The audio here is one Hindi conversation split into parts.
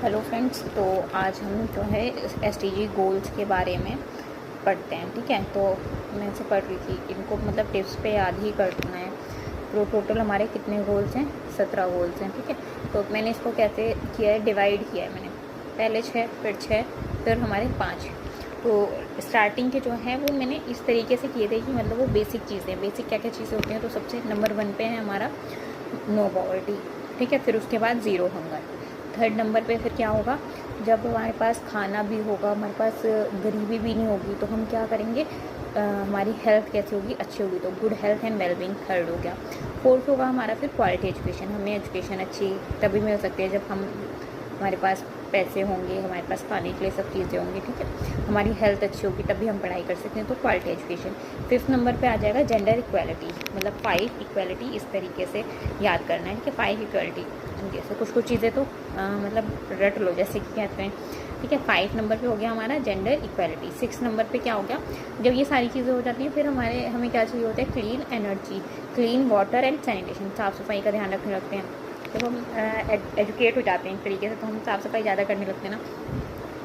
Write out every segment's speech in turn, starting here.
हेलो फ्रेंड्स, तो आज हम जो है एसडीजी गोल्स के बारे में पढ़ते हैं। ठीक है, तो मैं से पढ़ रही थी, इनको मतलब टिप्स पे याद ही करना है। तो टोटल हमारे कितने गोल्स हैं? 17 गोल्स हैं। ठीक है, तो मैंने इसको कैसे किया है, डिवाइड किया है मैंने। पहले 6, फिर 6, फिर हमारे 5। तो स्टार्टिंग के जो है वो मैंने इस तरीके से किए थे कि मतलब वो बेसिक चीज़ें, बेसिक क्या क्या चीज़ें होती हैं। तो सबसे नंबर 1 पे है हमारा नो पॉवर्टी। ठीक है, फिर उसके बाद ज़ीरो हंगर। थर्ड नंबर पे फिर क्या होगा, जब हमारे पास खाना भी होगा, हमारे पास गरीबी भी नहीं होगी, तो हम क्या करेंगे, हमारी हेल्थ कैसी होगी, अच्छी होगी। तो good health and wellbeing third हो गया। फोर्थ होगा हमारा फिर क्वालिटी एजुकेशन। हमें एजुकेशन अच्छी तभी मिल सकती है जब हमारे पास पैसे होंगे, हमारे पास खाने के लिए सब चीज़ें होंगी। ठीक है, हमारी हेल्थ अच्छी होगी तभी हम पढ़ाई कर सकते हैं, तो क्वालिटी एजुकेशन। फिफ्थ नंबर पे आ जाएगा जेंडर इक्वालिटी, मतलब 5 इक्वालिटी इस तरीके से याद करना है। ठीक है, 5 इक्वालिटी, जैसे कुछ चीज़ें तो मतलब रट लो, जैसे कि कहते हैं। ठीक है, 5 नंबर पे हो गया हमारा जेंडर इक्वालिटी। 6 नंबर पे क्या हो गया, जब ये सारी चीज़ें हो जाती हैं फिर हमें क्या चाहिए होता है, clean energy, clean water and sanitation, साफ़ सफाई का ध्यान रखने लगते हैं। जब हम एजुकेट हो जाते हैं एक तरीके से, तो हम साफ़ सफाई ज़्यादा करने लगते हैं ना।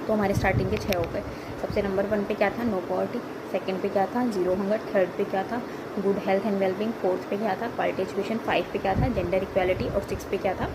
तो हमारे स्टार्टिंग के 6 हो गए। सबसे नंबर 1 पे क्या था, नो पॉवर्टी। सेकंड पे क्या था, ज़ीरो हंगर। थर्ड पे क्या था, good health and wellbeing. Fourth पे क्या था, क्वालिटी एजुकेशन। 5 पे क्या था, जेंडर इक्वालिटी। और 6 पे क्या था,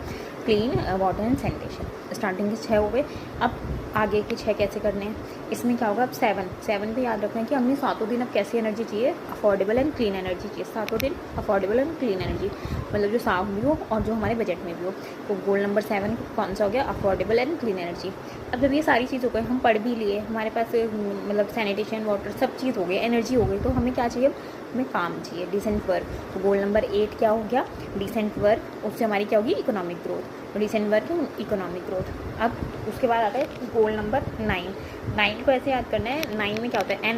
clean water and sanitation. Starting के 6 हो गए। अब आगे के 6 कैसे करने हैं, इसमें क्या होगा, अब 7 पे याद रखना है कि हमने सातों दिन अब कैसी एनर्जी चाहिए, अफोर्डेबल एंड क्लीन एनर्जी चाहिए। सातों दिन अफोर्डेबल एंड क्लीन एनर्जी, मतलब जो साफ भी हो और जो हमारे बजट में भी हो। तो गोल नंबर 7 कौन सा हो गया, अफोर्डेबल एंड क्लीन एनर्जी। अब जब ये सारी चीज़ हो गई, हम पढ़ भी लिए, हमारे पास मतलब सैनिटेशन, वाटर, सब चीज़ हो गई, एनर्जी हो गई, तो हमें क्या चाहिए, हमें काम चाहिए, डिसेंट वर्क। तो गोल नंबर 8 क्या हो गया, डिसेंट वर्क। उससे हमारी क्या होगी, economic growth. Decent work, economic growth. अब उसके बाद आता है गोल नंबर 9। 9 को ऐसे याद करना है, 9 में क्या होता है,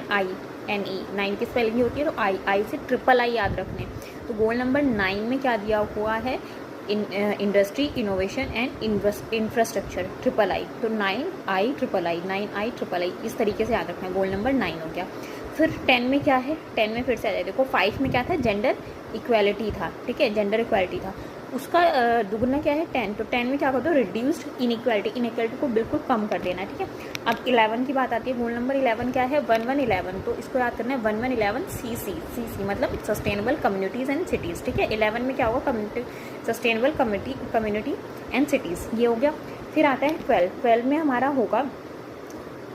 NI 9 की स्पेलिंग होती है, तो आई से ट्रिपल आई याद रखने। तो गोल नंबर 9 में क्या दिया हुआ है, industry, innovation and infrastructure, triple I. तो 9I ट्रिपल आई इस तरीके से याद रखना है। गोल नंबर 9 हो गया। फिर 10 में क्या है, 10 में फिर से आ जाए, देखो 5 में क्या था, जेंडर इक्वालिटी था। ठीक है, जेंडर इक्वालिटी था, उसका दुगुना क्या है, 10। तो 10 में क्या करते हो, रिड्यूस्ड इनइक्वालिटी को बिल्कुल कम कर देना है। ठीक है, अब 11 की बात आती है। गोल नंबर 11 क्या है, 1111। तो इसको याद करना है, 1111 CC मतलब सस्टेनेबल कम्युनिटीज़ एंड सिटीज़। ठीक है, 11 में क्या होगा, सस्टेनेबल कम्युनिटी एंड सिटीज़, ये हो गया। फिर आता है 12 में हमारा होगा,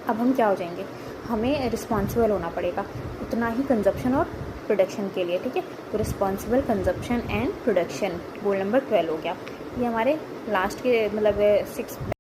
अब हम क्या हो जाएंगे, हमें रिस्पॉन्सिबल होना पड़ेगा उतना ही कंजप्शन और प्रोडक्शन के लिए। ठीक है, तो responsible consumption and production, goal number 12 हो गया। ये हमारे लास्ट के मतलब 6